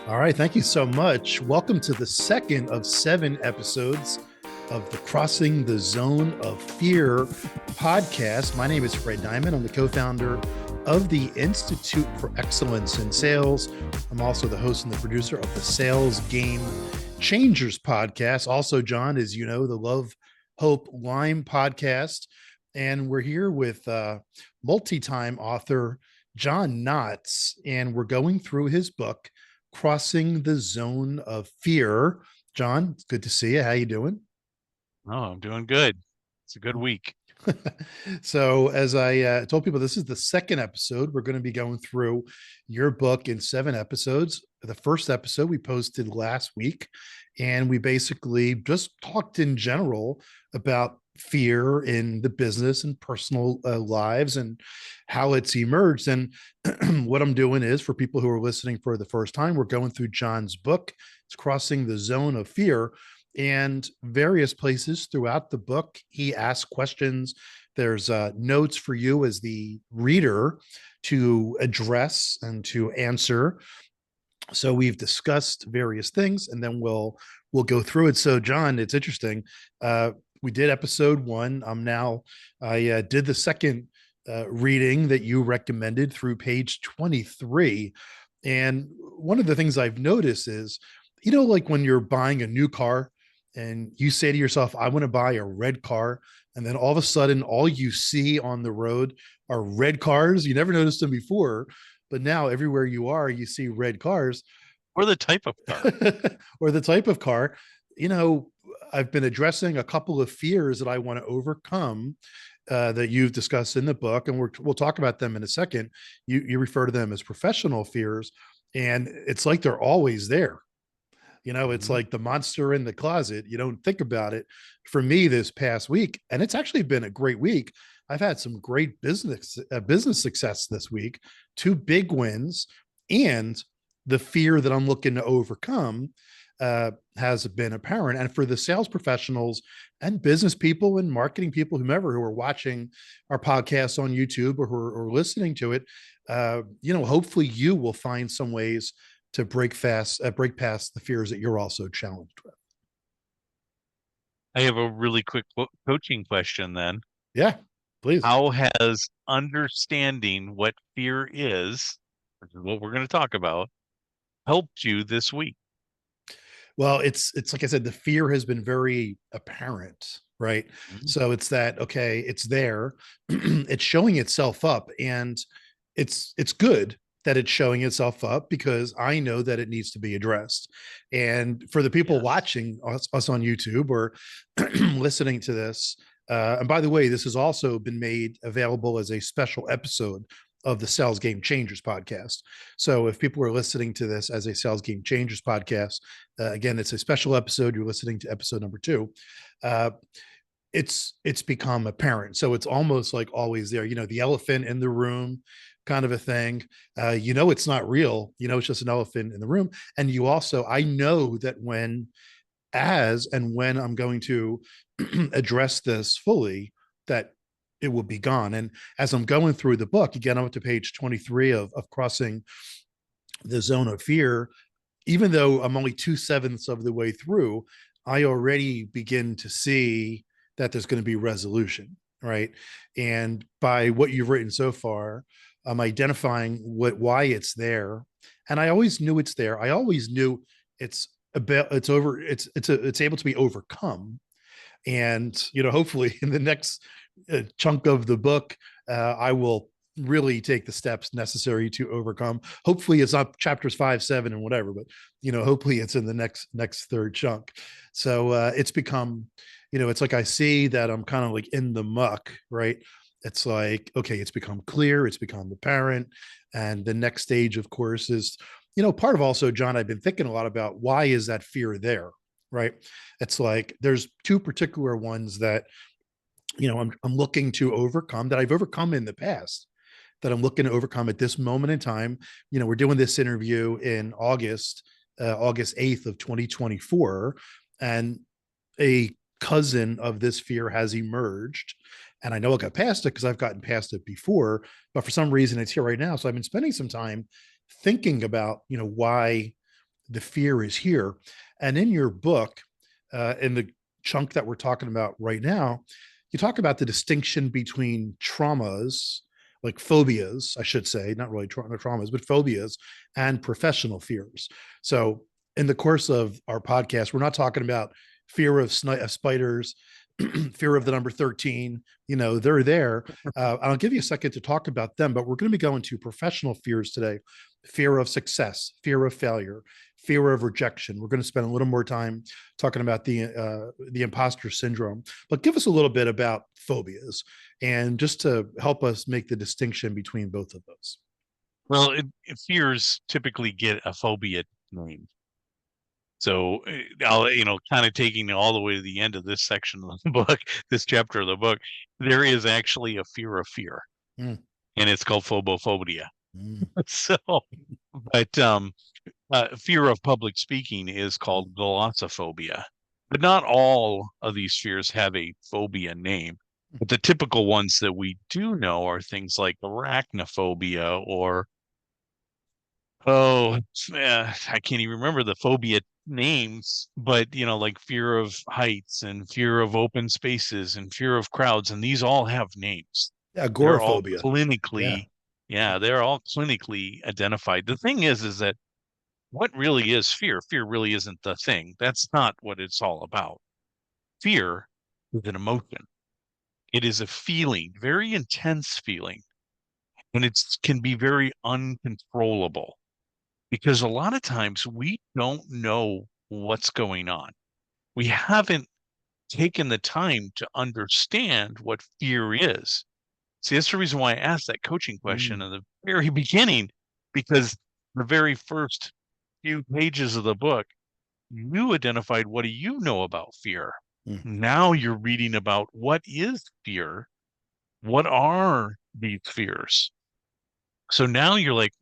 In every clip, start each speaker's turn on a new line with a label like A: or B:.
A: All right, thank you so much. Welcome to the second of 7 episodes of the Crossing the Zone of Fear podcast. My name is Fred Diamond. I'm the co-founder of the Institute for Excellence in Sales. I'm also the host and the producer of the Sales Game Changers podcast. Also, John, as you know, the Love, Hope, Lime podcast. And we're here with multi-time author John Knotts, and we're going through his book, Crossing the Zone of Fear. John, it's good to see you. How you doing?
B: Oh, I'm doing good. It's a good week.
A: So, as I told people, this is the second episode. We're going to be going through your book in 7 episodes. The first episode we posted last week, and we basically just talked in general about fear in the business and personal lives and how it's emerged. And what I'm doing is, for people who are listening for the first time, we're going through John's book. It's Crossing the Zone of Fear. And various places throughout the book, he asks questions. There's notes for you as the reader to address and to answer. So we've discussed various things, and then we'll go through it. So, John, it's interesting. We did episode 1. I did the second reading that you recommended through page 23. And one of the things I've noticed is, like when you're buying a new car and you say to yourself, I want to buy a red car. And then all of a sudden, all you see on the road are red cars. You never noticed them before, but now everywhere you are, you see red cars.
B: Or the type of car.
A: Or the type of car. You know, I've been addressing a couple of fears that I want to overcome that you've discussed in the book, and we'll talk about them in a second. You refer to them as professional fears, and it's like they're always there. It's
B: Mhm.
A: like the monster in the closet. You don't think about it. For me, this past week, and it's actually been a great week. I've had some great business success this week, 2 big wins, and the fear that I'm looking to overcome has been apparent. And for the sales professionals and business people and marketing people, whomever who are watching our podcast on YouTube or who are listening to it, hopefully you will find some ways to break past the fears that you're also challenged with.
B: I have a really quick coaching question then.
A: Yeah, please.
B: How has understanding what fear is, which is what we're going to talk about, helped you this week?
A: Well, it's like I said, the fear has been very apparent, right?
B: Mhm.
A: So it's that, okay, it's there, it's showing itself up, and it's good that it's showing itself up because I know that it needs to be addressed. And for the people
B: Yes.
A: watching us on YouTube or listening to this, and by the way, this has also been made available as a special episode of the Sales Game Changers podcast. So if people are listening to this as a Sales Game Changers podcast, again, it's a special episode. You're listening to episode number 2. Uh, it's become apparent. So it's almost like always there. The elephant in the room, kind of a thing. It's not real. It's just an elephant in the room. And I know that when I'm going to address this fully, that it will be gone. And as I'm going through the book, again, I'm up to page 23 of Crossing the Zone of Fear. Even though I'm only 2/7 of the way through, I already begin to see that there's going to be resolution, right? And by what you've written so far, I'm identifying why it's there, and I always knew it's there. I always knew it's it's able to be overcome. And hopefully in the next chunk of the book, I will really take the steps necessary to overcome. Hopefully it's not chapters 5, 7, and whatever, but hopefully it's in the next third chunk. So it's become, it's like I see that I'm kind of like in the muck, right? It's like, okay, it's become clear, it's become apparent. And the next stage, of course, is, part of also, John, I've been thinking a lot about, why is that fear there? Right. It's like there's 2 particular ones that, I'm looking to overcome, that I've overcome in the past, that I'm looking to overcome at this moment in time. We're doing this interview in August 8th of 2024, and a cousin of this fear has emerged. And I know I got past it because I've gotten past it before, but for some reason it's here right now. So I've been spending some time thinking about, why the fear is here. And in your book, in the chunk that we're talking about right now, you talk about the distinction between traumas, like phobias, I should say, not really traumas, but phobias and professional fears. So, in the course of our podcast, we're not talking about fear of spiders, fear of the number 13. They're there. I'll give you a second to talk about them, but we're going to be going to professional fears today: fear of success, fear of failure, fear of rejection. We're going to spend a little more time talking about the imposter syndrome. But give us a little bit about phobias, and just to help us make the distinction between both of those.
B: Well, fears typically get a phobia name. So I'll, kind of taking it all the way to the end of this section of the book, this chapter of the book, there is actually a fear of fear,
A: Mm,
B: and it's called phobophobia.
A: mm,
B: So, but fear of public speaking is called glossophobia. But not all of these fears have a phobia name. But the typical ones that we do know are things like arachnophobia or, oh, I can't even remember the phobia names, but like fear of heights and fear of open spaces and fear of crowds. And these all have names.
A: yeah,
B: They're all
A: agoraphobia. Yeah.
B: clinically, yeah, they're all clinically identified. The thing is that what really is fear? Fear really isn't the thing. That's not what it's all about. Fear is an emotion. It is a feeling, very intense feeling, and it can be very uncontrollable because a lot of times we don't know what's going on. We haven't taken the time to understand what fear is. See, that's the reason why I asked that coaching question
A: Mm,
B: in the very beginning, because the very first few pages of the book, you identified what do you know about fear.
A: mm,
B: Now you're reading about what is fear, what are these fears. So now you're like,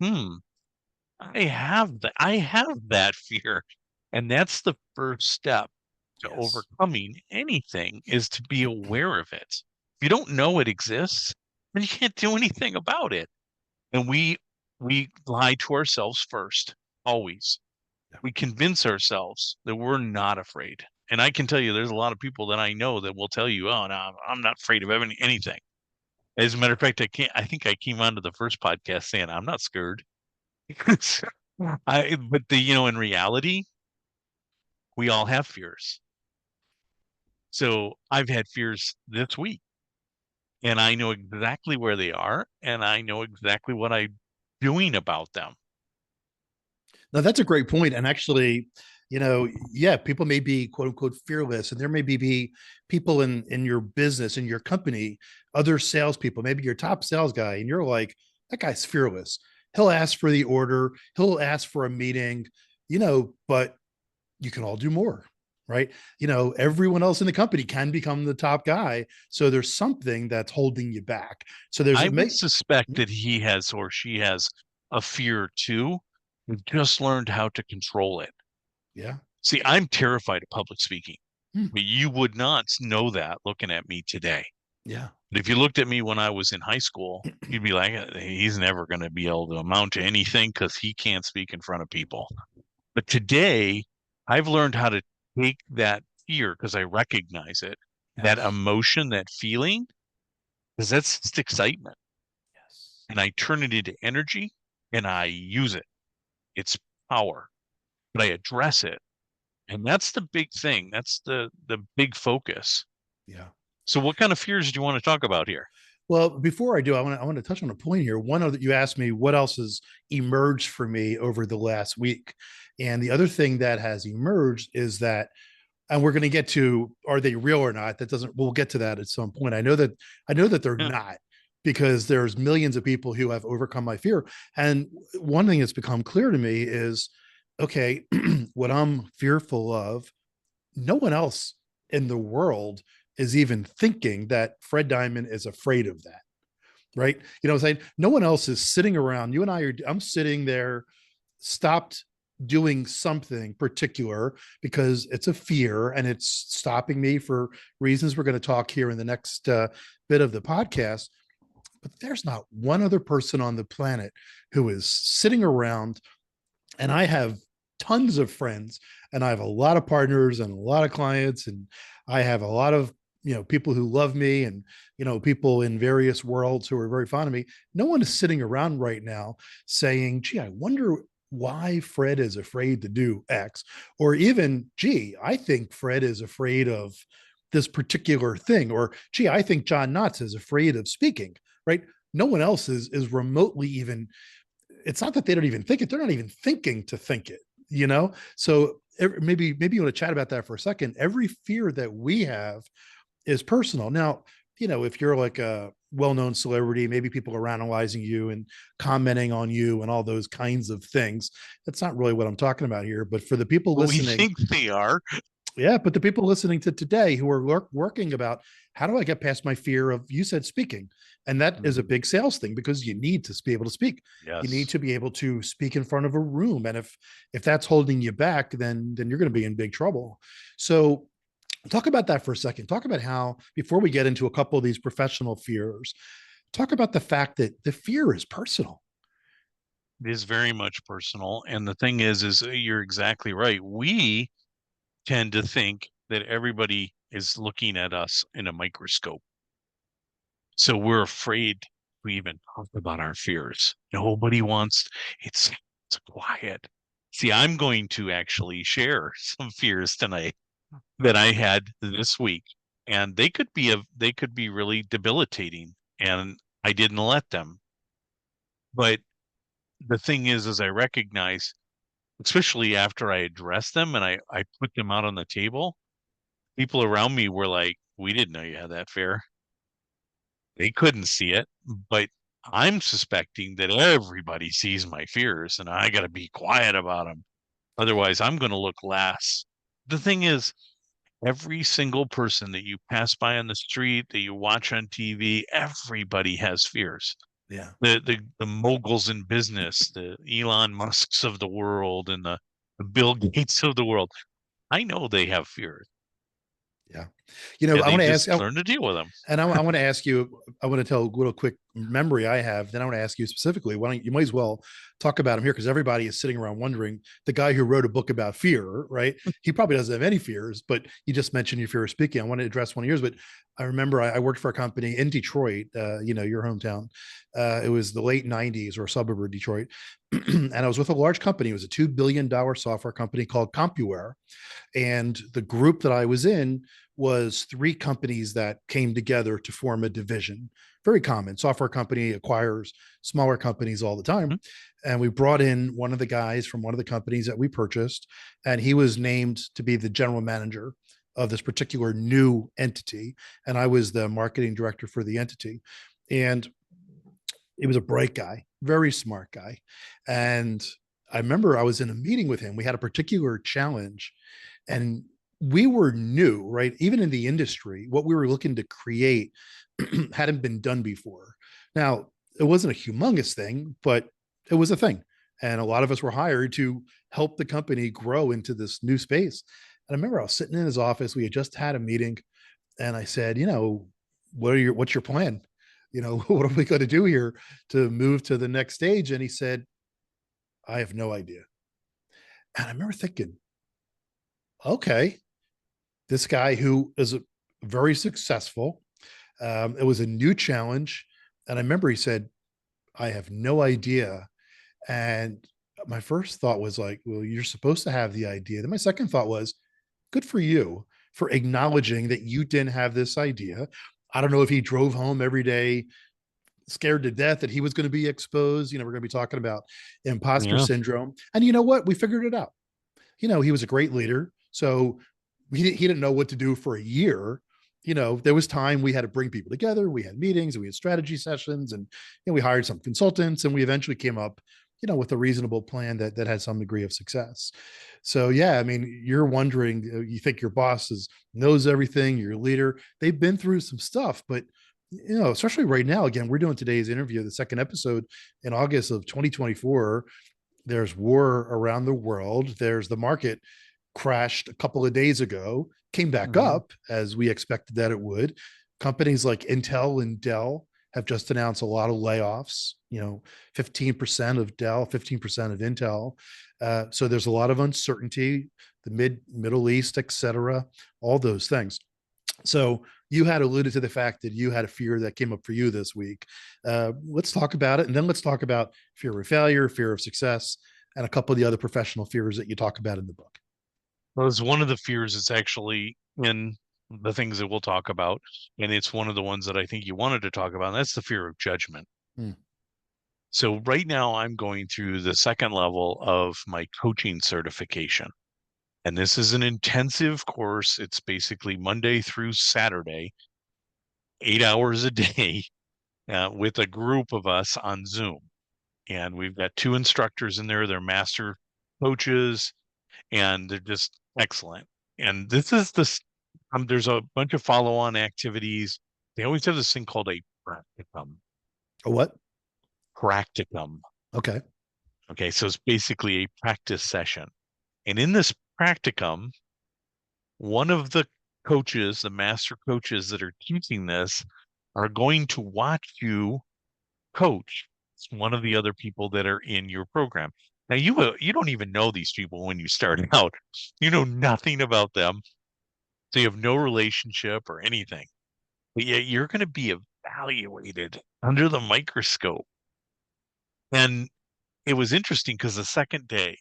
B: I have that fear. And that's the first step to
A: yes.
B: overcoming anything, is to be aware of it. If you don't know it exists, then you can't do anything about it. And we lie to ourselves first, always.
A: Yeah.
B: We convince ourselves that we're not afraid. And I can tell you, there's a lot of people that I know that will tell you, "Oh, no, I'm not afraid of anything." As a matter of fact, I think I came onto the first podcast saying I'm not scared. But in reality, we all have fears. So I've had fears this week, and I know exactly where they are, and I know exactly what I'm doing about them.
A: Now that's a great point. And actually, yeah, people may be quote unquote fearless, and there may be people in your business, in your company, other salespeople, maybe your top sales guy, and you're like, that guy's fearless. He'll ask for the order, he'll ask for a meeting, but you can all do more, right? Everyone else in the company can become the top guy. So there's something that's holding you back. So there's
B: I
A: a
B: would suspect that he has or she has a fear too. We've just learned how to control it.
A: yeah.
B: See, I'm terrified of public speaking,
A: Hmm.
B: but you would not know that looking at me today.
A: Yeah.
B: But if you looked at me when I was in high school, you'd be like, he's never going to be able to amount to anything because he can't speak in front of people. But today, I've learned how to take that fear because I recognize it, that
A: Yes.
B: emotion, that feeling, because that's just excitement.
A: Yes.
B: And I turn it into energy and I use it. It's power, but I address it. And that's the big thing. That's the big focus.
A: Yeah.
B: So what kind of fears do you want to talk about here?
A: Well, before I do, I want to touch on a point here. One of you asked me what else has emerged for me over the last week, and the other thing that has emerged is that, and we're going to get to, are they real or not? That doesn't. We'll get to that at some point. I know that they're
B: Yeah.
A: not, because there's millions of people who have overcome my fear. And one thing that's become clear to me is, okay, what I'm fearful of, no one else in the world is even thinking that Fred Diamond is afraid of that. Right. What I'm saying? No one else is sitting around. You and I are, I'm sitting there, stopped doing something particular because it's a fear and it's stopping me for reasons we're going to talk here in the next bit of the podcast. But there's not one other person on the planet who is sitting around, and I have tons of friends, and I have a lot of partners and a lot of clients, and I have a lot of people who love me, and people in various worlds who are very fond of me. No one is sitting around right now saying, gee, I wonder why Fred is afraid to do X, or even, gee, I think Fred is afraid of this particular thing, or gee, I think John Knotts is afraid of speaking, right? No one else is remotely even, it's not that they don't even think it, they're not even thinking to think it, So maybe you want to chat about that for a second. Every fear that we have is personal. Now, if you're like a well-known celebrity, maybe people are analyzing you and commenting on you and all those kinds of things. That's not really what I'm talking about here. But for the people
B: But we
A: listening,
B: think they are.
A: yeah, but the people listening to today who are working about, how do I get past my fear of, you said, speaking? And that is a
B: Mhm.
A: big sales thing, because you need to be able to speak. You need
B: Yes.
A: to be able to speak in front of a room. And if that's holding you back, then you're going to be in big trouble. So talk about that for a second. Talk about how, before we get into a couple of these professional fears, talk about the fact that the fear is personal.
B: It is very much personal. And the thing is you're exactly right. We tend to think that everybody is looking at us in a microscope. So we're afraid to even talk about our fears. Nobody wants it's quiet. See, I'm going to actually share some fears tonight that I had this week, and they could be really debilitating, and I didn't let them. But the thing is I recognize, especially after I addressed them and I put them out on the table, people around me were like, "We didn't know you had that fear." They couldn't see it, but I'm suspecting that everybody sees my fears and I got to be quiet about them. Otherwise, I'm going to look less. The thing is, every single person that you pass by on the street, that you watch on TV, everybody has fears.
A: Yeah.
B: The moguls in business, the Elon Musks of the world and the Bill Gates of the world. I know they have fears
A: Yeah.
B: and
A: I
B: they
A: want to ask,
B: just learn to deal with them.
A: and I want to ask you, I want to tell a little quick memory I have. Then I want to ask you specifically, why don't you might as well talk about him here, because everybody is sitting around wondering, the guy who wrote a book about fear, right? He probably doesn't have any fears, but you just mentioned your fear of speaking. I want to address one of yours, but I remember I worked for a company in Detroit, your hometown. It was the late 90s, or a suburb of Detroit. And I was with a large company. It was a $2 billion software company called CompuWare. And the group that I was in was three companies that came together to form a division. Very common. Software company acquires smaller companies all the time.
B: Mhm.
A: And we brought in one of the guys from one of the companies that we purchased, and he was named to be the general manager of this particular new entity. And I was the marketing director for the entity. And he was a bright guy, very smart guy. And I remember I was in a meeting with him. We had a particular challenge, and we were new, right? Even in the industry, what we were looking to create hadn't been done before. Now, it wasn't a humongous thing, but it was a thing. And a lot of us were hired to help the company grow into this new space. And I remember I was sitting in his office. We had just had a meeting, and I said, what's your plan? What are we going to do here to move to the next stage? And he said, I have no idea. And I remember thinking, okay, this guy who is very successful, it was a new challenge. And I remember he said, I have no idea. And my first thought was like, well, you're supposed to have the idea. Then my second thought was, good for you for acknowledging that you didn't have this idea. I don't know if he drove home every day scared to death that he was going to be exposed. We're going to be talking about imposter
B: Yeah.
A: syndrome. And you know what? We figured it out. He was a great leader. So he didn't know what to do for a year. There was time we had to bring people together. We had meetings and we had strategy sessions, and we hired some consultants, and we eventually came up, with a reasonable plan that had some degree of success. So yeah, I mean, you're wondering, you think your boss knows everything, your leader, they've been through some stuff, but especially right now, again, we're doing today's interview, the second episode in August of 2024. There's war around the world. There's the market crashed a couple of days ago, came back
B: Mhm.
A: up as we expected that it would. Companies like Intel and Dell have just announced a lot of layoffs, 15% of Dell, 15% of Intel. So there's a lot of uncertainty, the Middle East, et cetera, all those things. So you had alluded to the fact that you had a fear that came up for you this week. Let's talk about it. And then let's talk about fear of failure, fear of success, and a couple of the other professional fears that you talk about in the book.
B: Well, it's one of the fears that's actually in the things that we'll talk about. And it's one of the ones that I think you wanted to talk about. And that's the fear of judgment.
A: Hmm.
B: So right now I'm going through the second level of my coaching certification. And this is an intensive course. It's basically Monday through Saturday, 8 hours a day, with a group of us on Zoom. And we've got two instructors in there. They're master coaches, and they're just excellent. And this is there's a bunch of follow-on activities. They always have this thing called a practicum.
A: A what?
B: Practicum.
A: Okay.
B: Okay, so it's basically a practice session. And in this practicum, one of the coaches, the master coaches that are teaching this, are going to watch you coach one of the other people that are in your program. Now you don't even know these people when you start out. You know nothing about them. So you have no relationship or anything. But yet you're going to be evaluated under the microscope. And it was interesting because the second day,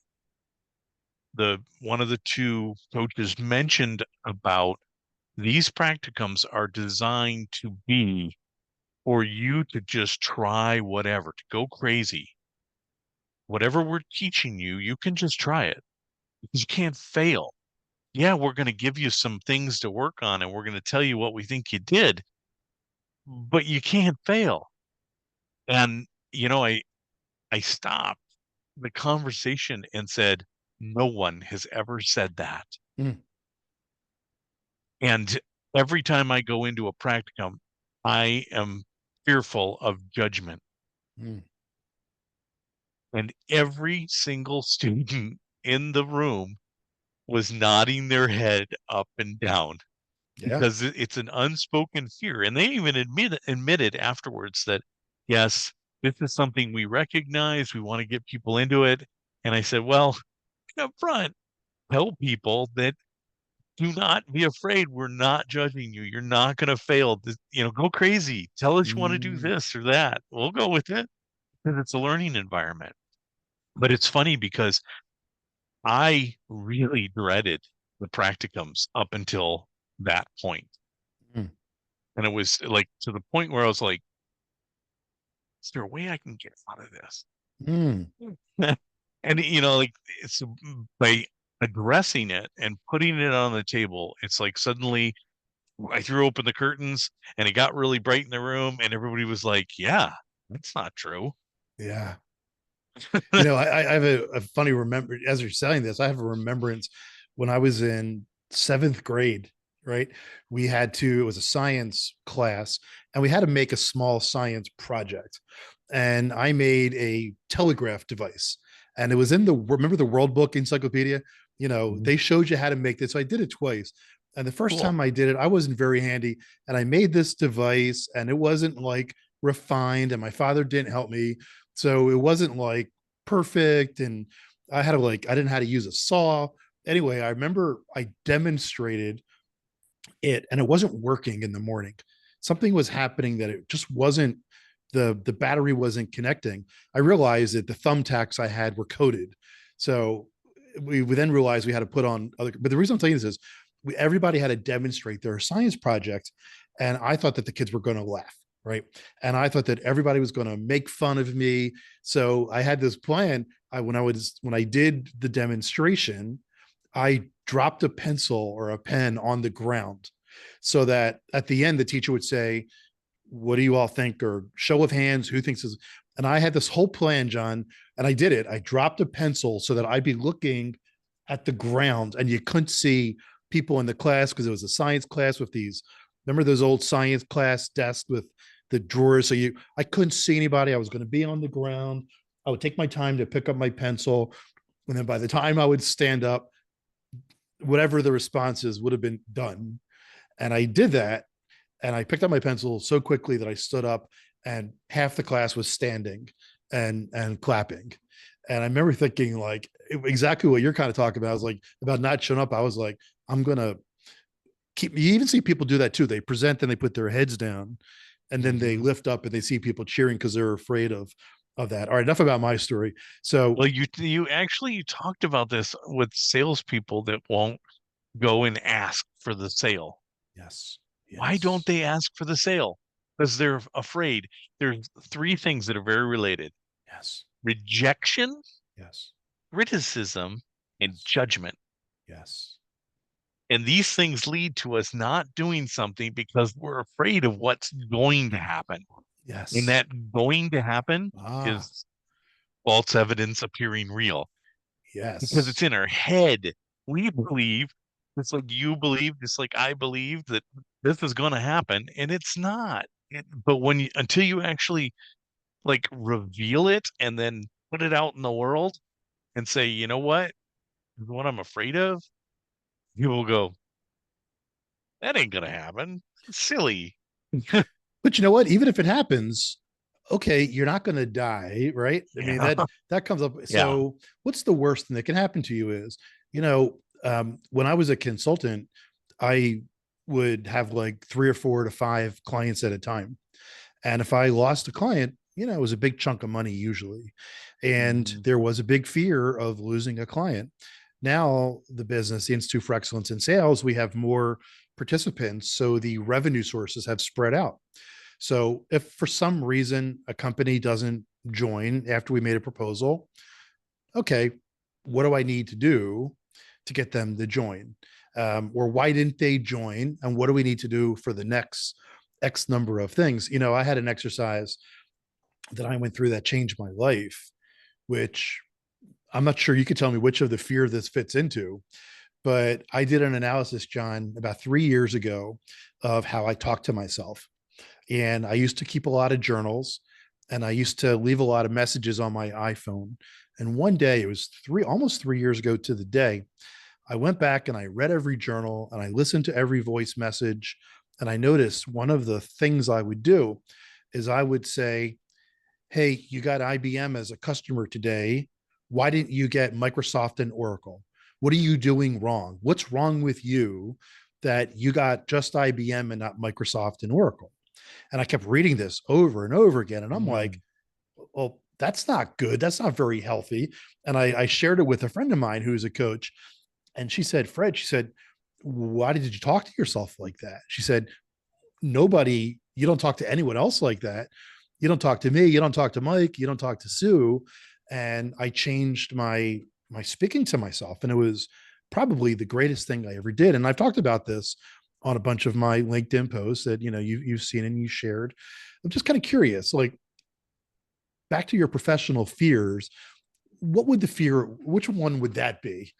B: the one of the two coaches mentioned about these practicums are designed to be for you to just try whatever, to go crazy. Whatever we're teaching you, you can just try it because you can't fail. Yeah, we're going to give you some things to work on and we're going to tell you what we think you did, but you can't fail. And, I stopped the conversation and said, no one has ever said that.
A: Mm.
B: And every time I go into a practicum, I am fearful of judgment.
A: Mm.
B: And every single student in the room was nodding their head up and down
A: Yeah.
B: because it's an unspoken fear. And they even admitted afterwards that, yes, this is something we recognize. We want to get people into it. And I said, well, up front, tell people that do not be afraid. We're not judging you. You're not going to fail. Go crazy. Tell us you want to do
A: Mm.
B: this or that. We'll go with it because it's a learning environment. But it's funny because I really dreaded the practicums up until that point.
A: Mm.
B: And it was like to the point where I was like, is there a way I can get out of this?
A: Mm.
B: And like it's by addressing it and putting it on the table, it's like suddenly I threw open the curtains and it got really bright in the room and everybody was like, yeah, that's not true.
A: Yeah. I have a funny remember as you're saying this. I have a remembrance when I was in seventh grade, right? It was a science class, and we had to make a small science project. And I made a telegraph device, and it was remember the World Book Encyclopedia?
B: Mhm.
A: They showed you how to make this. So I did it twice. And the first
B: Cool.
A: time I did it, I wasn't very handy. And I made this device, and it wasn't like refined, and my father didn't help me. So it wasn't like perfect. And I didn't know how to use a saw. Anyway, I remember I demonstrated it and it wasn't working in the morning. Something was happening that it just wasn't, the battery wasn't connecting. I realized that the thumbtacks I had were coated. So we then realized we had to put on other, but the reason I'm telling you this is everybody had to demonstrate their science project. And I thought that the kids were going to laugh. Right. And I thought that everybody was going to make fun of me. So I had this plan. When I did the demonstration, I dropped a pencil or a pen on the ground so that at the end, the teacher would say, what do you all think? Or show of hands, who thinks this? And I had this whole plan, John, and I did it. I dropped a pencil so that I'd be looking at the ground and you couldn't see people in the class because it was a science class with remember those old science class desks with the drawers? I couldn't see anybody. I was going to be on the ground. I would take my time to pick up my pencil. And then by the time I would stand up, whatever the responses would have been done. And I did that. And I picked up my pencil so quickly that I stood up and half the class was standing and clapping. And I remember thinking like exactly what you're kind of talking about. I was like about not showing up. I was like, I'm gonna keep. You even see people do that too. They present and they put their heads down, and then they
B: Mhm.
A: lift up and they see people cheering because they're afraid of that. All right, enough about my story. So
B: Well, you talked about this with salespeople that won't go and ask for the sale.
A: yes,
B: Why don't
A: yes,
B: they ask for the sale? Because they're afraid. There's three things that are very related:
A: yes,
B: rejection,
A: yes,
B: criticism, and
A: yes,
B: judgment.
A: yes,
B: And these things lead to us not doing something because we're afraid of what's going to happen. And
A: yes.
B: that going to happen
A: Ah,
B: is false evidence appearing real because
A: yes,
B: it's in our head. We believe, just like you believe, just like I believe that this is going to happen, and it's not. But until you actually like reveal it and then put it out in the world and say, you know what, this is what I'm afraid of, you will go, that ain't going to happen. It's silly.
A: but you know what? Even if it happens, okay, you're not going to die, right? I mean
B: Yeah.
A: that comes up.
B: Yeah.
A: So, what's the worst thing that can happen to you is, when I was a consultant, I would have like 3 or 4 to 5 clients at a time, and if I lost a client, it was a big chunk of money usually, and
B: Mhm.
A: there was a big fear of losing a client. Now, the Institute for Excellence in Sales, we have more participants, so the revenue sources have spread out. So if for some reason a company doesn't join after we made a proposal, okay, what do I need to do to get them to join? Or why didn't they join? And what do we need to do for the next X number of things? I had an exercise that I went through that changed my life, which I'm not sure you could tell me which of the fear this fits into, but I did an analysis, John, about 3 years ago of how I talk to myself. And I used to keep a lot of journals and I used to leave a lot of messages on my iPhone. And one day, it was almost 3 years ago to the day, I went back and I read every journal and I listened to every voice message. And I noticed one of the things I would do is I would say, hey, you got IBM as a customer today. Why didn't you get Microsoft and Oracle? What are you doing wrong? What's wrong with you that you got just IBM and not Microsoft and Oracle? And I kept reading this over and over again. And I'm like,
B: Mhm.
A: well, that's not good. That's not very healthy. And I shared it with a friend of mine who's a coach. And she said, Fred, she said, why did you talk to yourself like that? She said, you don't talk to anyone else like that. You don't talk to me. You don't talk to Mike. You don't talk to Sue. And I changed my speaking to myself. And it was probably the greatest thing I ever did. And I've talked about this on a bunch of my LinkedIn posts that, you've seen and you shared. I'm just kind of curious, like back to your professional fears, what would the fear, which one would that be?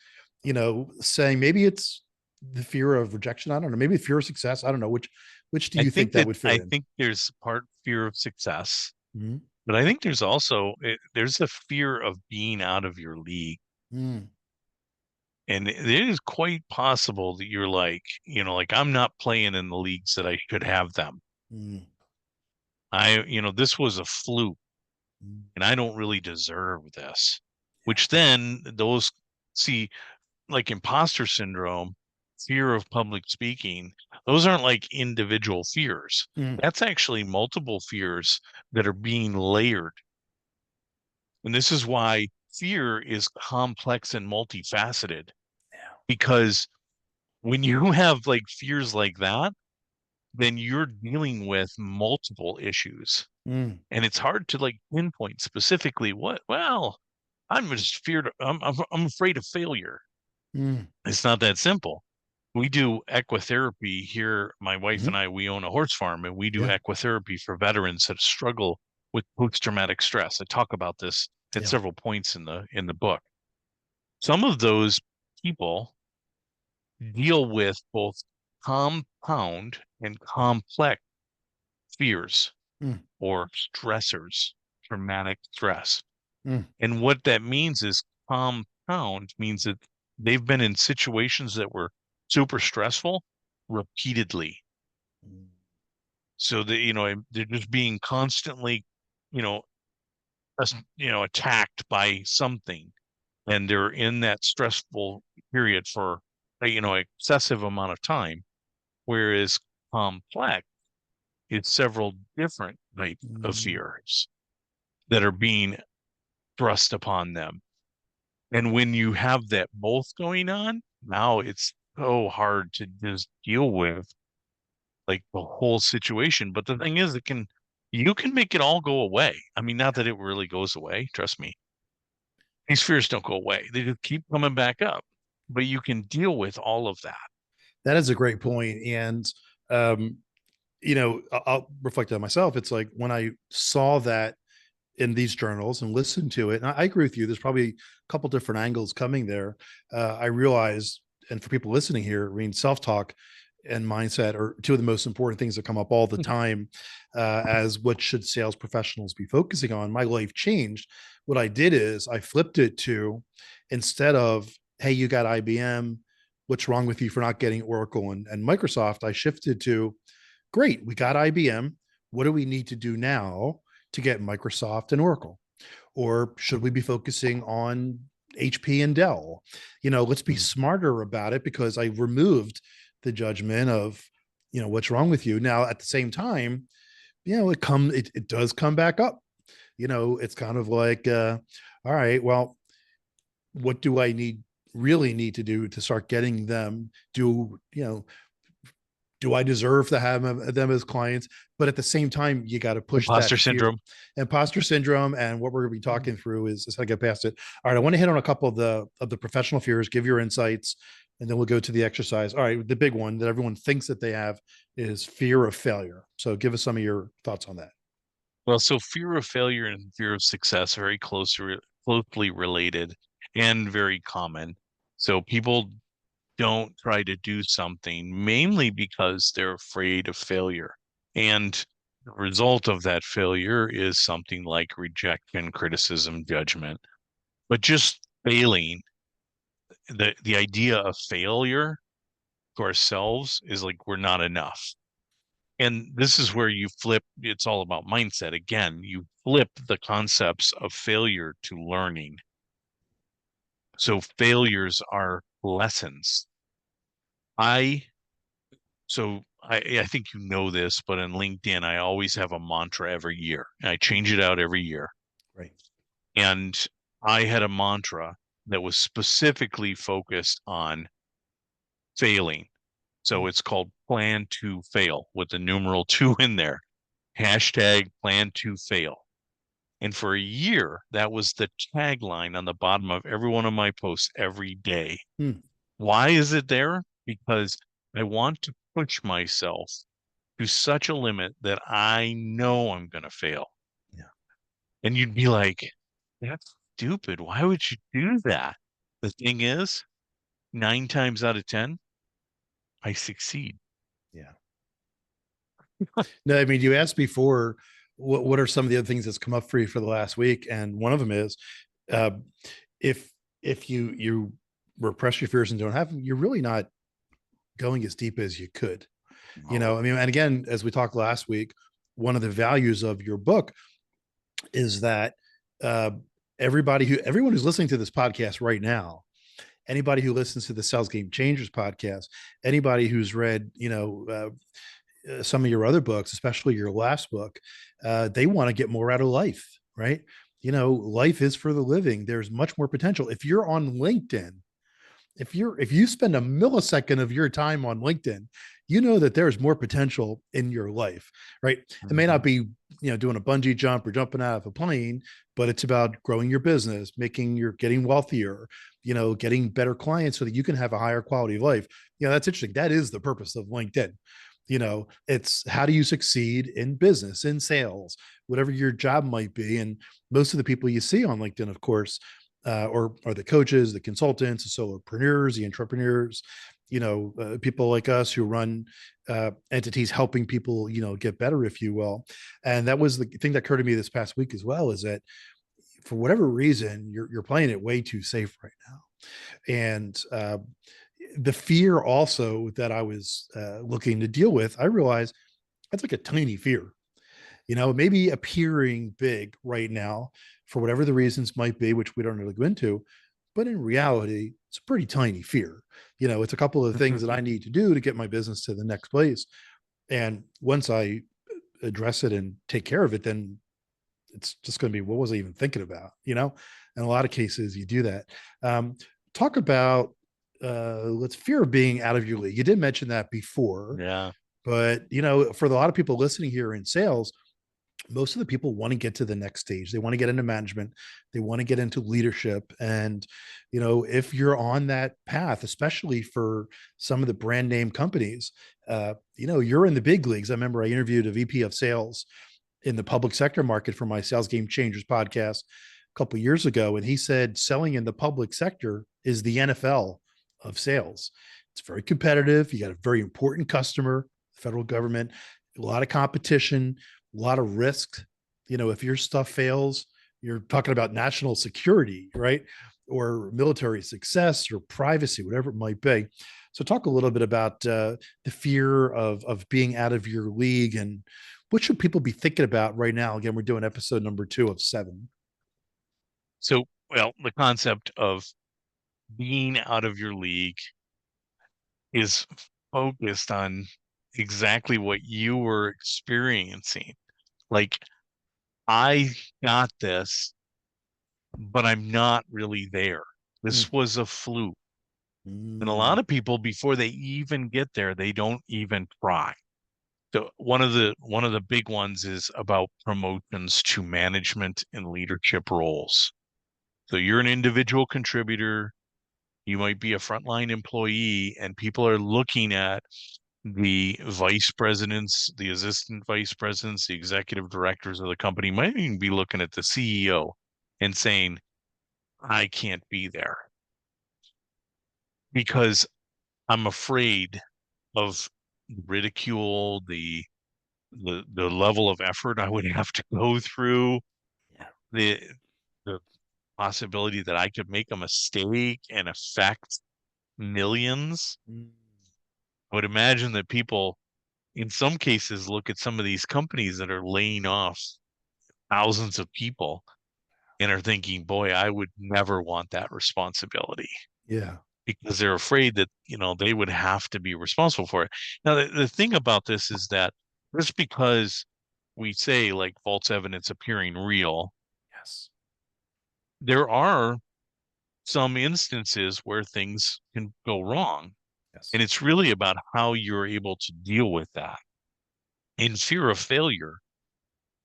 A: Saying maybe it's the fear of rejection. I don't know. Maybe fear of success. I don't know. Which do you think that would fit
B: I
A: in?
B: think there's part fear of success,
A: Mm,
B: but I think there's also there's a fear of being out of your league.
A: mm,
B: And it is quite possible that you're like, like I'm not playing in the leagues that I should have them.
A: mm,
B: This was a fluke
A: mm.
B: and I don't really deserve this. Which then those see like imposter syndrome, fear of public speaking, those aren't like individual fears.
A: Mm.
B: That's actually multiple fears that are being layered. And this is why fear is complex and multifaceted
A: Yeah.
B: because when you have like fears like that, then you're dealing with multiple issues.
A: Mm,
B: And it's hard to like pinpoint specifically I'm just feared. I'm afraid of failure.
A: mm,
B: It's not that simple. We do equitherapy here. My wife
A: mhm.
B: and I, we own a horse farm and we do
A: Yeah.
B: equitherapy for veterans that struggle with post-traumatic stress. I talk about this at
A: Yeah.
B: several points in the book. Some of those people deal with both compound and complex fears
A: Mm,
B: or stressors, traumatic stress.
A: mm,
B: And what that means is compound means that they've been in situations that were super stressful repeatedly.
A: mm.
B: So that, they're just being constantly, you know, attacked by something, and they're in that stressful period for, excessive amount of time. Whereas complex is several different types of
A: Mm.
B: fears that are being thrust upon them. And when you have that both going on, now it's so hard to just deal with like the whole situation. But the thing is, you can make it all go away. I mean, not that it really goes away, trust me. These fears don't go away. They just keep coming back up. But you can deal with all of that.
A: That is a great point. And, um, I'll reflect on myself. It's like when I saw that in these journals and listened to it, and I agree with you, there's probably a couple different angles coming there. I realized, and for people listening here, I mean, self-talk and mindset are two of the most important things that come up all the time, as what should sales professionals be focusing on. My life changed. What I did is I flipped it to, instead of, hey, you got IBM, what's wrong with you for not getting Oracle and Microsoft, I shifted to, great, we got IBM. What do we need to do now to get Microsoft and Oracle? Or should we be focusing on HP and Dell? Let's be
B: Mm.
A: smarter about it, because I removed the judgment of, what's wrong with you. Now, at the same time, it does come back up. It's kind of like, all right, well, what do I really need to do to start getting them? Do I deserve to have them as clients? But at the same time, you got to push that
B: Imposter
A: fear,
B: syndrome.
A: imposter syndrome. And what we're going to be talking through is how to get past it. All right. I want to hit on a couple of the professional fears, give your insights, and then we'll go to the exercise. All right. The big one that everyone thinks that they have is fear of failure. So give us some of your thoughts on that.
B: Well, so fear of failure and fear of success are very closely related and very common. So people don't try to do something mainly because they're afraid of failure. And the result of that failure is something like rejection, criticism, judgment. But just failing, the idea of failure to ourselves is like we're not enough. And this is where you flip, it's all about mindset. Again, you flip the concepts of failure to learning. So failures are lessons. I I think you know this, but in LinkedIn, I always have a mantra every year. And I change it out every year.
A: Right.
B: And I had a mantra that was specifically focused on failing. So
A: Mm.
B: it's called plan to fail with the numeral two in there. Hashtag plan to fail. And for a year, that was the tagline on the bottom of every one of my posts every day.
A: Mm.
B: Why is it there? Because I want to push myself to such a limit that I know I'm going to fail.
A: Yeah.
B: And you'd be like, that's stupid. Why would you do that? The thing is, 9 times out of 10, I succeed.
A: Yeah. No, I mean, you asked before, what are some of the other things that's come up for you for the last week? And one of them is, uh, if if you repress your fears and don't have them, you're really not going as deep as you could.
B: No.
A: I mean, and again, as we talked last week, one of the values of your book is that, uh, everyone who's listening to this podcast right now, anybody who listens to the Sales Game Changers podcast, anybody who's read, some of your other books, especially your last book, they want to get more out of life, right? Life is for the living. There's much more potential. If you're on LinkedIn, if you spend a millisecond of your time on LinkedIn, you know that there's more potential in your life, right? It may not
B: Mhm.
A: be, doing a bungee jump or jumping out of a plane, but it's about growing your business, getting wealthier, getting better clients so that you can have a higher quality of life. That's interesting. That is the purpose of LinkedIn. It's how do you succeed in business, in sales, whatever your job might be. And most of the people you see on LinkedIn, of course, or are the coaches, the consultants, the solopreneurs, the entrepreneurs, people like us who run entities helping people, get better, if you will. And that was the thing that occurred to me this past week as well, is that for whatever reason, you're playing it way too safe right now. And the fear also that I was looking to deal with, I realized That's like a tiny fear, maybe appearing big right now for whatever the reasons might be, which we don't really go into. But in reality, it's a pretty tiny fear. It's a couple of things that I need to do to get my business to the next place. And once I address it and take care of it, then it's just going to be, what was I even thinking about? In a lot of cases, you do that. Talk about, let's fear of being out of your league. You did mention that before,
B: Yeah.
A: but for a lot of people listening here in sales, most of the people want to get to the next stage. They want to get into management. They want to get into leadership. And, if you're on that path, especially for some of the brand name companies, you're in the big leagues. I remember I interviewed a VP of sales in the public sector market for my Sales Game Changers podcast a couple of years ago. And he said, selling in the public sector is the NFL of sales. It's very competitive. You got a very important customer, federal government, a lot of competition, a lot of risk. If your stuff fails, you're talking about national security, right? Or military success or privacy, whatever it might be. So talk a little bit about the fear of being out of your league, and what should people be thinking about right now? Again, we're doing episode number 2 of 7.
B: So, well, the concept of being out of your league is focused on exactly what you were experiencing. Like, I got this, but I'm not really there.
A: Mm.
B: This was a fluke. And a
A: Mm.
B: lot of people, before they even get there, they don't even try. So one of the big ones is about promotions to management and leadership roles. So you're an individual contributor, you might be a frontline employee, and people are looking at the vice presidents, the assistant vice presidents, the executive directors of the company, might even be looking at the CEO and saying, I can't be there because I'm afraid of ridicule, the level of effort I would have to go through,
A: Yeah.
B: the the possibility that I could make a mistake and affect millions.
A: Mm.
B: I would imagine that people, in some cases, look at some of these companies that are laying off thousands of people and are thinking, boy, I would never want that responsibility
A: Yeah.
B: because they're afraid that, they would have to be responsible for it. Now, the thing about this is that just because we say like false evidence appearing real,
A: Yes.
B: there are some instances where things can go wrong.
A: Yes.
B: And it's really about how you're able to deal with that. In fear of failure,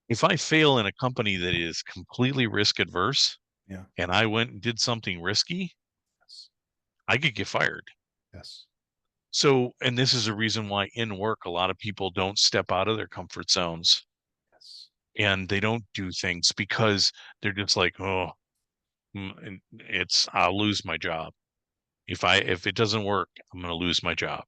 B: if I fail in a company that is completely risk adverse
A: Yeah.
B: and I went and did something risky,
A: Yes.
B: I could get fired.
A: Yes.
B: So, and this is a reason why in work, a lot of people don't step out of their comfort zones
A: Yes.
B: and they don't do things because they're just like, oh, I'll lose my job. If it doesn't work, I'm going to lose my job.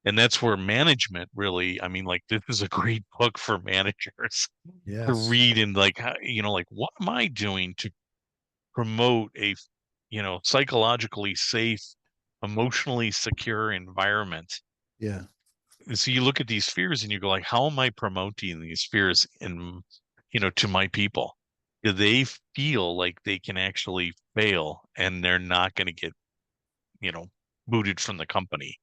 B: And that's where management really, I mean, like, this is a great book for managers to
A: Yes.
B: read and like, like, what am I doing to promote a, psychologically safe, emotionally secure environment?
A: Yeah.
B: And so you look at these fears and you go like, how am I promoting these fears in, to my people? Do they feel like they can actually fail and they're not going to get, you know, booted from the company?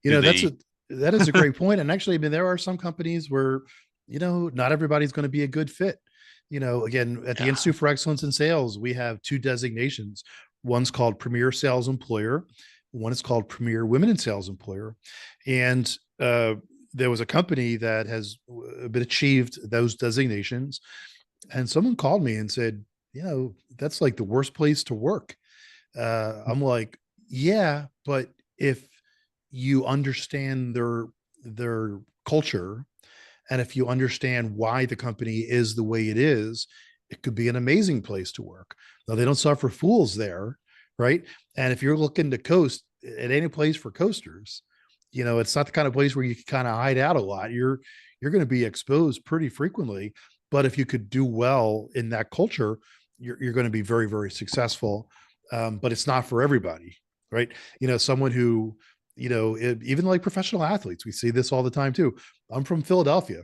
B: Do
A: That's
B: they?
A: that is a great point. And actually, I mean, there are some companies where, not everybody's going to be a good fit. Again, at the
B: Yeah.
A: Institute for Excellence in Sales, we have 2 designations. One's called Premier Sales Employer. One is called Premier Women in Sales Employer. And there was a company that has been achieved those designations. And someone called me and said, that's like the worst place to work. I'm like, yeah, but if you understand their culture, and if you understand why the company is the way it is, it could be an amazing place to work. Now, they don't suffer fools there, right? And if you're looking to coast at any place for coasters, it's not the kind of place where you can kind of hide out a lot. You're going to be exposed pretty frequently. But if you could do well in that culture, you're going to be very, very successful. But it's not for everybody, right? Someone who even like professional athletes, we see this all the time too. I'm from Philadelphia.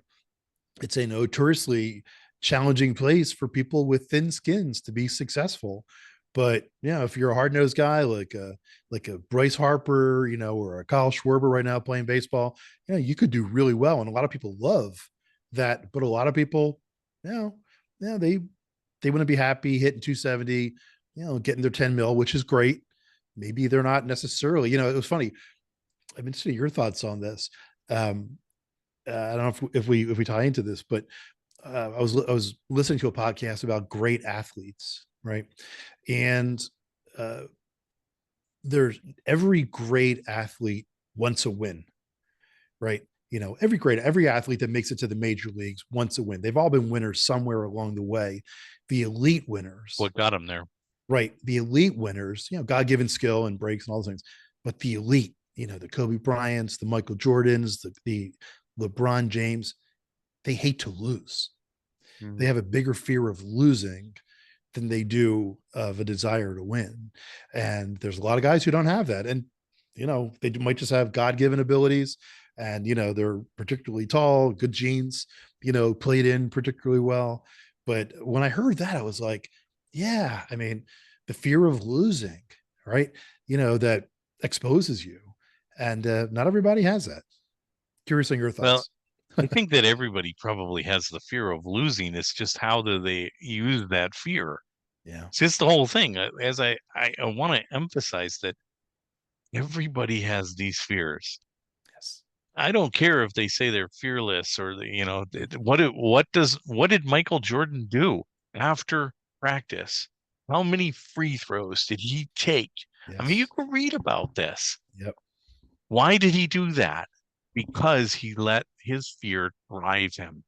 A: It's a notoriously challenging place for people with thin skins to be successful. But if you're a hard nosed guy like a Bryce Harper, or a Kyle Schwarber right now playing baseball, you could do really well. And a lot of people love that. But a lot of people, they wouldn't be happy hitting 270, getting their 10 mil, which is great. Maybe they're not necessarily, it was funny. I'm interested in your thoughts on this. I don't know if we tie into this, but I was listening to a podcast about great athletes, right? And uh, there's every great athlete wants a win, right? Every athlete that makes it to the major leagues wants a win. They've all been winners somewhere along the way. The elite winners,
B: What got him there?
A: right? The elite winners, God-given skill and breaks and all those things. But the elite, the Kobe Bryants, the Michael Jordans, the LeBron James, they hate to lose. They
B: Mhm.
A: have a bigger fear of losing than they do of a desire to win. And there's a lot of guys who don't have that. And, they might just have God given abilities and, they're particularly tall, good genes, played in particularly well. But when I heard that, I was like, yeah, I mean, the fear of losing, right? That exposes you. And not everybody has that. Curious on your
B: Well,
A: thoughts.
B: I think that everybody probably has the fear of losing. It's just how do they use that fear?
A: Yeah.
B: It's just the whole thing. As I want to emphasize that everybody has these fears.
A: Yes.
B: I don't care if they say they're fearless or what did Michael Jordan do after practice? How many free throws did he take? I mean, you
A: Yes.
B: can read about this.
A: Yep.
B: Why did he do that? Because he let his fear drive him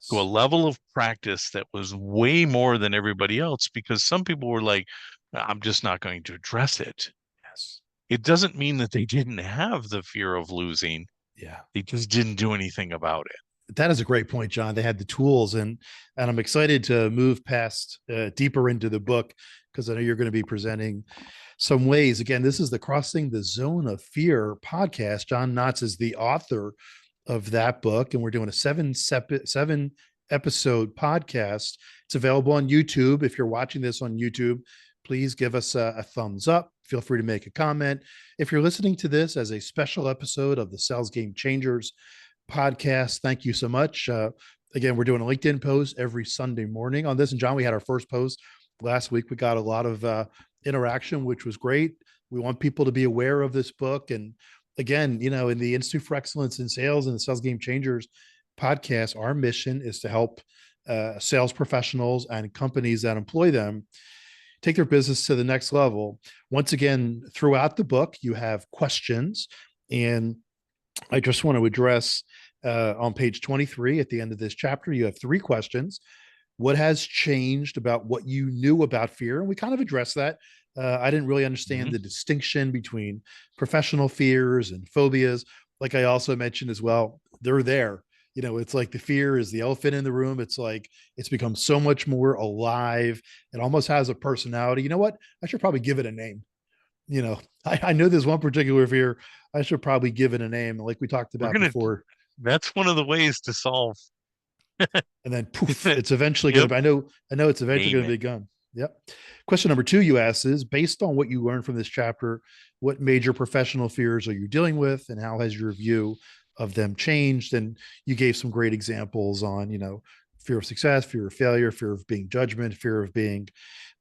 B: to a
A: Yes.
B: level of practice that was way more than everybody else because some people were like, I'm just not going to address it.
A: Yes.
B: It doesn't mean that they didn't have the fear of losing.
A: Yeah.
B: They just didn't do anything about it.
A: That is a great point, John. They had the tools, and I'm excited to move past deeper into the book because I know you're going to be presenting some ways. Again, this is the Crossing the Zone of Fear podcast. John Knotts is the author of that book, and we're doing a seven episode podcast. It's available on YouTube. If you're watching this on YouTube, please give us a thumbs up. Feel free to make a comment. If you're listening to this as a special episode of the Sales Game Changers podcast, thank you so much. Again, we're doing a LinkedIn post every Sunday morning on this. And John, we had our first post last week. We got a lot of interaction, which was great. We want people to be aware of this book. And again, in the Institute for Excellence in Sales and the Sales Game Changers podcast, our mission is to help sales professionals and companies that employ them take their business to the next level. Once again, throughout the book, you have questions. And I just want to address on page 23 at the end of this chapter, you have 3 questions. What has changed about what you knew about fear? And we kind of addressed that. I didn't really understand
B: Mhm.
A: the distinction between professional fears and phobias. Like I also mentioned as well, they're there. It's like the fear is the elephant in the room. It's like it's become so much more alive. It almost has a personality. You know what? I should probably give it a name. I know there's one particular fear. I should probably give it a name, like we talked
B: We're
A: about
B: gonna.
A: before.
B: That's one of the ways to solve.
A: And then poof, it's eventually going
B: Yep.
A: to be, I know it's eventually
B: Name
A: going to
B: it.
A: be gone. Yep. Question number 2 you asked is based on what you learned from this chapter, what major professional fears are you dealing with and how has your view of them changed? And you gave some great examples on, fear of success, fear of failure, fear of being judgment, fear of being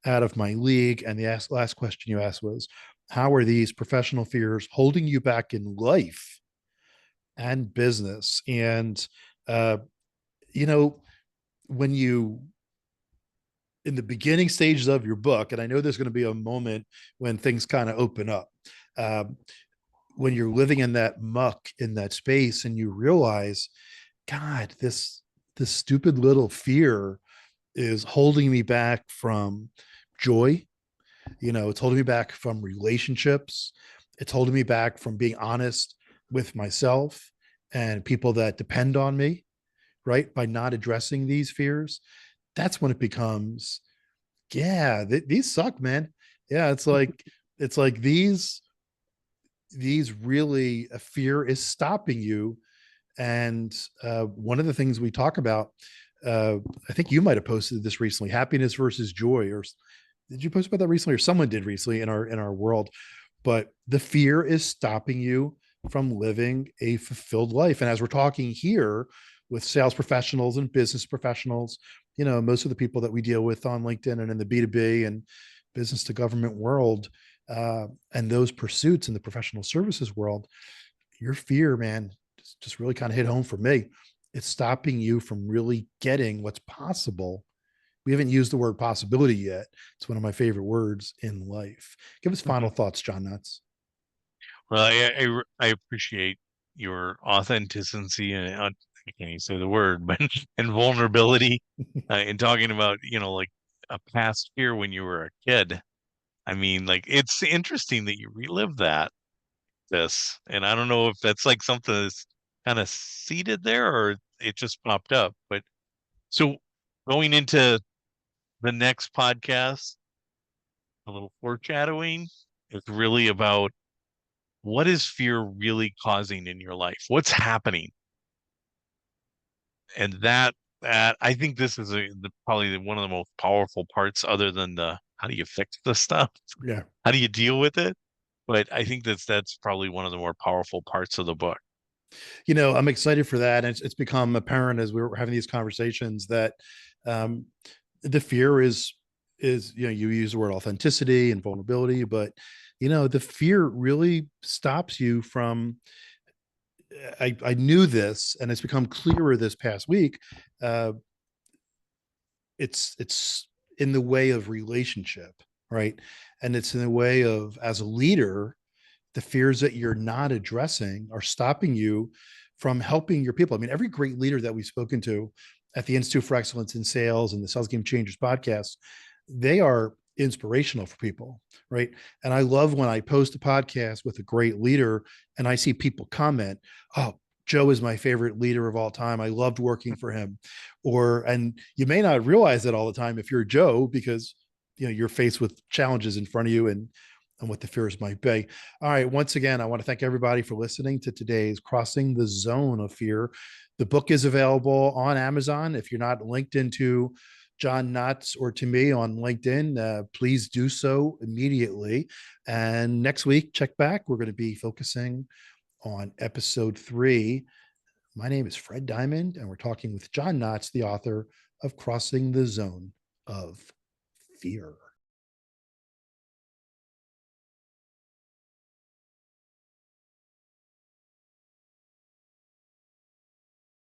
A: out of my league. And the last question you asked was, how are these professional fears holding you back in life and business? And, uh, you know, when you, in the beginning stages of your book, and I know there's going to be a moment when things kind of open up, um, when you're living in that muck, in that space, and you realize, God, this stupid little fear is holding me back from joy. It's holding me back from relationships. It's holding me back from being honest with myself and people that depend on me, right? By not addressing these fears, that's when it becomes, yeah, these suck, man. Yeah, it's like these these really fear is stopping you. And one of the things we talk about, I think you might have posted this recently, happiness versus joy, or did you post about that recently, or someone did recently in our world? But the fear is stopping you from living a fulfilled life. And as we're talking here with sales professionals and business professionals, most of the people that we deal with on LinkedIn and in the B2B and business to government world, and those pursuits in the professional services world, your fear, man, just really kind of hit home for me. It's stopping you from really getting what's possible. We haven't used the word possibility yet. It's one of my favorite words in life. Give us final
B: Mhm.
A: thoughts, John Nuts.
B: Well, I appreciate your authenticity and I can't even say the word, but and vulnerability in talking about, like a past fear when you were a kid. I mean, like it's interesting that you relive this, and I don't know if that's like something that's kind of seated there or it just popped up. But so going into the next podcast, a little foreshadowing is really about what is fear really causing in your life? What's happening? And that I think this is probably one of the most powerful parts, other than the how do you fix the stuff?
A: Yeah.
B: How do you deal with it? But I think that's probably one of the more powerful parts of the book.
A: I'm excited for that. And it's become apparent as we were having these conversations that um, the fear is, you use the word authenticity and vulnerability, but the fear really stops you from, I knew this and it's become clearer this past week. Uh, it's in the way of relationship, right? And it's in the way of, as a leader, the fears that you're not addressing are stopping you from helping your people. I mean, every great leader that we've spoken to at the Institute for Excellence in Sales and the Sales Game Changers podcast, they are inspirational for people, right? And I love when I post a podcast with a great leader and I see people comment, "Oh, Joe is my favorite leader of all time. I loved working for him." And you may not realize that all the time if you're Joe, because you're faced with challenges in front of you and what the fears might be. All right. Once again, I want to thank everybody for listening to today's Crossing the Zone of Fear. The book is available on Amazon. If you're not linked into John Knotts or to me on LinkedIn, please do so immediately. And next week, check back. We're going to be focusing on episode 3. My name is Fred Diamond, and we're talking with John Knotts, the author of Crossing the Zone of Fear.